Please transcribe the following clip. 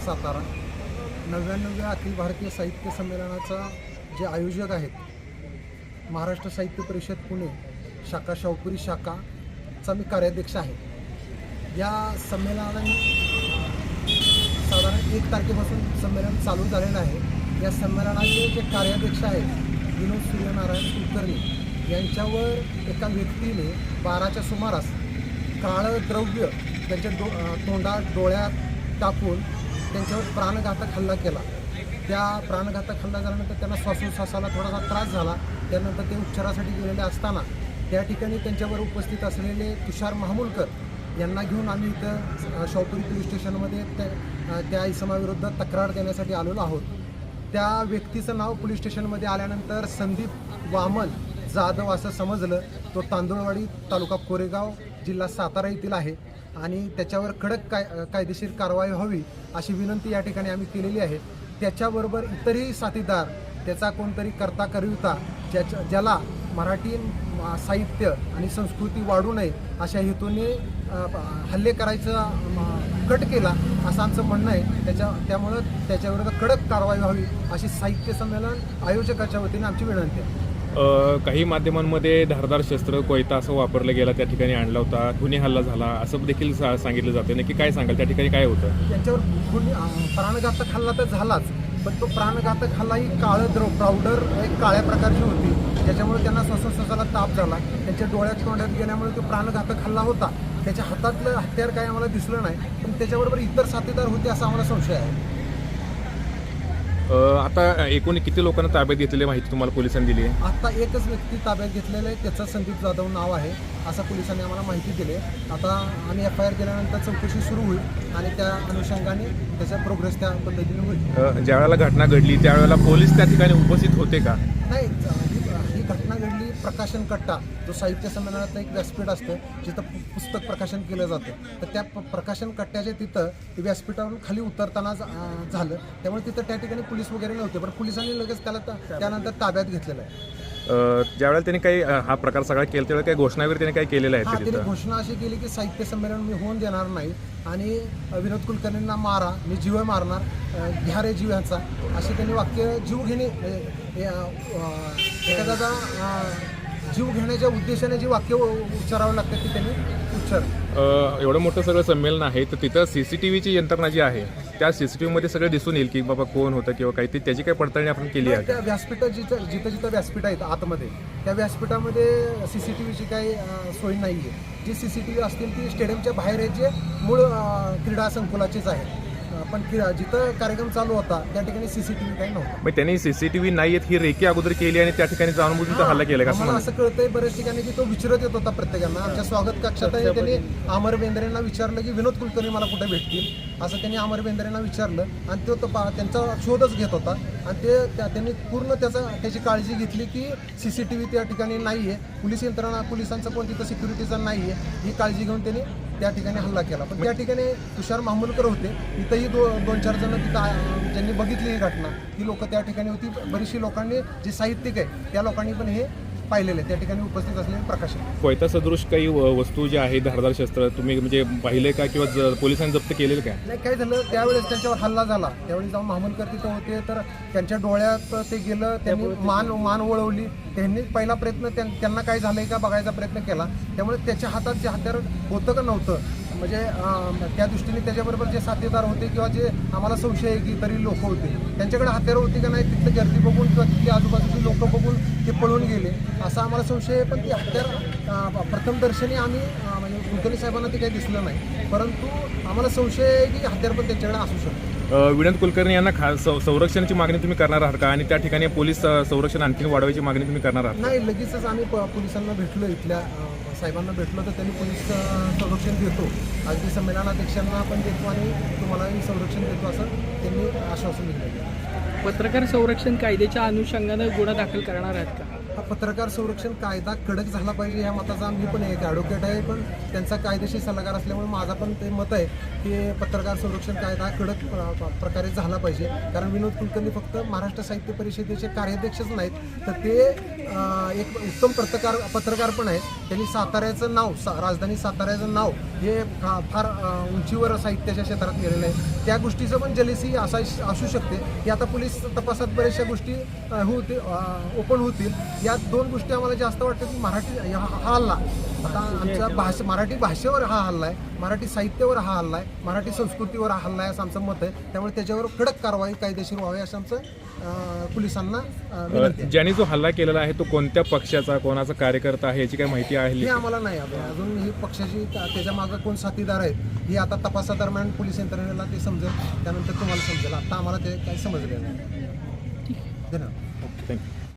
सातारा 99व्या अखिल भारतीय साहित्य संमेलनाचा जे आयोजक आहेत महाराष्ट्र साहित्य परिषद पुणे शाखा शाहूपुरी शाखाचा मी कार्याध्यक्ष आहे। या संमेलनाने साधारण 1 तारखेपासून संमेलन चालू झालेलं आहे। या संमेलनाचे जे कार्याध्यक्ष आहेत विनोद सूर्यनारायण कुलकर्णी यांच्यावर एका व्यक्तीने 12च्या सुमारास काळं द्रव्य त्यांच्या तोंडात डोळ्यात टाकून त्यांच्यावर प्राणघातक हल्ला केला। त्या प्राणघातक हल्ला झाल्यानंतर त्यांना श्वासोच्छ्वासाला थोडासा त्रास झाला। त्यानंतर ते उपचारासाठी गेलेले असताना त्या ठिकाणी त्यांच्यावर उपस्थित असलेले तुषार महामुलकर यांना घेऊन आम्ही इथं शाहूपुरी पोलीस स्टेशनमध्ये त्या इसमाविरुद्ध तक्रार देण्यासाठी आलेलो आहोत। त्या व्यक्तीचं नाव पोलीस स्टेशनमध्ये आल्यानंतर संदीप वामन जाधव असं समजलं। तो तांदुळवाडी तालुका कोरेगाव जिल्हा सातारा येथील आहे आणि त्याच्यावर कडक कायदेशीर कारवाई व्हावी अशी विनंती या ठिकाणी आम्ही केलेली आहे। त्याच्याबरोबर इतरही साथीदार त्याचा कोणतरी करता करिता ज्याला मराठी साहित्य आणि संस्कृती वाढू नये अशा हेतूने हल्ले करायचा कट केला असं आमचं म्हणणं आहे। त्यामुळं त्याच्याविरुद्ध कडक कारवाई व्हावी अशी साहित्य संमेलन आयोजकाच्या वतीने आमची विनंती आहे। काही माध्यमांमध्ये धारदार शस्त्र कोयता असं वापरलं गेला, त्या ठिकाणी आणला होता, खुनी हल्ला झाला असं देखील सांगितलं जातं। नक्की काय सांगाल, त्या ठिकाणी काय होतं? त्यांच्यावर प्राणघातक हल्ला तर झालाच, पण तो प्राणघातक हल्ला ही काळं पावडर एक काळ्या प्रकारची होती ज्याच्यामुळे त्यांना श्वासोच्छ्वासाला ताप झाला। त्यांच्या डोळ्यात तोंडात गेल्यामुळे तो प्राणघातक हल्ला होता। त्याच्या हातातलं हत्यार काय आम्हाला दिसलं नाही, पण त्याच्याबरोबर इतर साथीदार होते असा आम्हाला संशय आहे। आता एकूण किती लोकांना ताब्यात घेतलेली माहिती तुम्हाला पोलिसांनी दिली आहे? आता एकच व्यक्ती ताब्यात घेतलेला आहे, त्याचं संदीप जाधव नाव आहे असं पोलिसांनी आम्हाला माहिती दिली आहे। आता आम्ही FIR केल्यानंतर चौकशी सुरू होईल आणि त्या अनुषंगाने त्याचा प्रोग्रेस त्या पद्धतीने होईल। ज्या वेळेला घटना घडली त्यावेळेला पोलीस त्या ठिकाणी उपस्थित होते का? नाही, ही घटना घडली प्रकाशन कट्टा जो साहित्य संमेलनाचं एक व्यासपीठ असतं जिथं पुस्तक प्रकाशन केलं जातं, तर त्या प्रकाशन कट्ट्याच्या तिथं व्यासपीठावरून खाली उतरताना झालं। त्यामुळे तिथं त्या ठिकाणी पोलीस वगैरे नव्हते, पण पोलिसांनी लगेच त्याला त्यानंतर ताब्यात घेतलेलं आहे। ज्यावेळेला त्यांनी काही हा प्रकार सगळा केला त्यावेळेला काही घोषणा वगैरे त्यांनी काय केलेलं आहे? त्यांनी घोषणा अशी केली की साहित्य संमेलन मी होऊन देणार नाही आणि विनोद कुलकर्णींना मारा, मी जीव मारणार, घ्या रे जीव ह्याचा, असे त्यांनी वाक्य जीव घेणे एखाद्याचा जीव घेण्याच्या उद्देशाने जी वाक्य उच्चारावं लागतात ती त्यांनी उच्चार। एवढं मोठं सगळं संमेलन आहे तर तिथं CCTVची यंत्रणा जी आहे त्या CCTVमध्ये सगळं दिसून येईल की बाबा कोण होतं किंवा काही त्याची काही पडताळणी आपण केली आहे? त्या व्यासपीठात जिथं व्यासपीठ आहेत आतमध्ये त्या व्यासपीठामध्ये CCTVची काही सोय नाही आहे। जी CCTV असतील ती स्टेडियमच्या बाहेर आहेत, जे मूळ क्रीडा संकुलाचेच आहेत, पण जिथं कार्यक्रम चालू होता त्या ठिकाणी CCTV काही नव्हता। मग त्यांनी CCTV नाही आहेत ही रेकी अगोदर केली आणि त्या ठिकाणी जाऊन बुजून हल्ला केला का? असं कळतंय बऱ्याच ठिकाणी की तो विचारत येत होता प्रत्येकांना। आमच्या स्वागत कक्षातही त्यांनी अमर बेंद्रेंना विचारलं की विनोद कुलकर्णी मला कुठे भेटतील असं त्यांनी अमर बेंद्रेंना विचारलं आणि तो त्यांचा शोधच घेत होता आणि त्यांनी पूर्ण त्याची काळजी घेतली की CCTV त्या ठिकाणी नाही आहे, पोलीस यंत्रणा पोलिसांचं पण तिथं सिक्युरिटीचा नाही आहे, ही काळजी घेऊन त्यांनी त्या ठिकाणी हल्ला केला। पण त्या ठिकाणी तुषार महामुलकर होते, इथंही 2-4 जण तिथं ज्यांनी बघितली ही घटना, ही लोक त्या ठिकाणी होती। बरीचशी लोकांनी जे साहित्यिक आहे त्या लोकांनी पण हे पाहिलेलं आहे, त्या ठिकाणी उपस्थित असलेले प्रकाशन। कोयता सदृश काही वस्तू ज्या आहेत धारदार शस्त्र तुम्ही म्हणजे पाहिले का किंवा पोलिसांनी जप्त केलेलं का? नाही, काय झालं त्यावेळेस त्यांच्यावर हल्ला झाला त्यावेळी जाऊन महामुलकर तिथं होते, तर त्यांच्या डोळ्यात ते गेलं, त्यांनी मान वळवली, त्यांनी पहिला प्रयत्न त्यांना काय झालंय का बघायचा प्रयत्न केला। त्यामुळे त्याच्या हातात जे हत्यार होतं का नव्हतं म्हणजे त्या दृष्टीने त्याच्याबरोबर जे साथीदार होते किंवा जे आम्हाला संशय आहे की तरी लोक होते त्यांच्याकडे हत्यार होती का नाही, तिथलं गर्दी बघून किंवा तिथली आजूबाजूची लोक बघून ते पळून गेले असा आम्हाला संशय आहे। पण ते हत्यार प्रथमदर्शनी आम्ही म्हणजे कुलकर्णी साहेबांना ते काही दिसलं नाही, परंतु आम्हाला संशय आहे की हत्यार पण त्यांच्याकडे असू शकतं। विनोद कुलकर्णी यांना संरक्षणाची मागणी तुम्ही करणार आहात का आणि त्या ठिकाणी पोलीस संरक्षण आणखी वाढवायची मागणी तुम्ही करणार आहात? नाही, लगेचच आम्ही पोलिसांना भेटलो, इथल्या साहेबांना भेटलो तर त्यांनी पोलीस संरक्षण देतो, अगदी संमेलनाध्यक्षांना पण देतो आणि तुम्हालाही संरक्षण देतो असं त्यांनी आश्वासन दिलं। पत्रकार संरक्षण कायद्याच्या अनुषंगानं गुन्हा दाखल करणार आहेत का? हा पत्रकार संरक्षण कायदा कडक झाला पाहिजे ह्या मताचा मी पण एक ॲडव्होकेट आहे, पण त्यांचा कायदेशीर सल्लागार असल्यामुळे माझा पण ते मत आहे की पत्रकार संरक्षण कायदा कडक प्रकारे झाला पाहिजे. कारण विनोद कुलकर्णी फक्त महाराष्ट्र साहित्य परिषदेचे कार्याध्यक्षच नाहीत, तर ते एक उत्तम पत्रकार पण आहेत. त्यांनी साताऱ्याचं नाव राजधानी साताऱ्याचं नाव हे फार उंचीवर साहित्याच्या क्षेत्रात गेलेलं आहे. त्या गोष्टीचं पण जलेसी असू शकते की आता पोलीस तपासात बऱ्याचशा गोष्टी ओपन होतील. या दोन गोष्टी आम्हाला जास्त वाटतं की मराठी हा हल्ला आता आमच्या मराठी भाषेवर हा हल्ला आहे, मराठी साहित्यावर हा हल्ला आहे, मराठी संस्कृतीवर हा हल्ला आहे असं आमचं मत आहे. त्यामुळे त्याच्यावर कडक कारवाई कायदेशीर व्हावी असं आमचं पोलिसांना विनंती आहे. ज्यांनी जो हल्ला केलेला आहे तो कोणत्या पक्षाचा, कोणाचा कार्यकर्ता आहे याची काही माहिती आहे? हे आम्हाला नाही अजून ही पक्षाची त्याच्या मागं कोण साथीदार आहेत ही आता तपासादरम्यान पोलीस यंत्रणेला ते समजेल, त्यानंतर तुम्हाला समजेल. आता आम्हाला ते काही समजलेलं नाही. धन्यवाद. थँक्यू.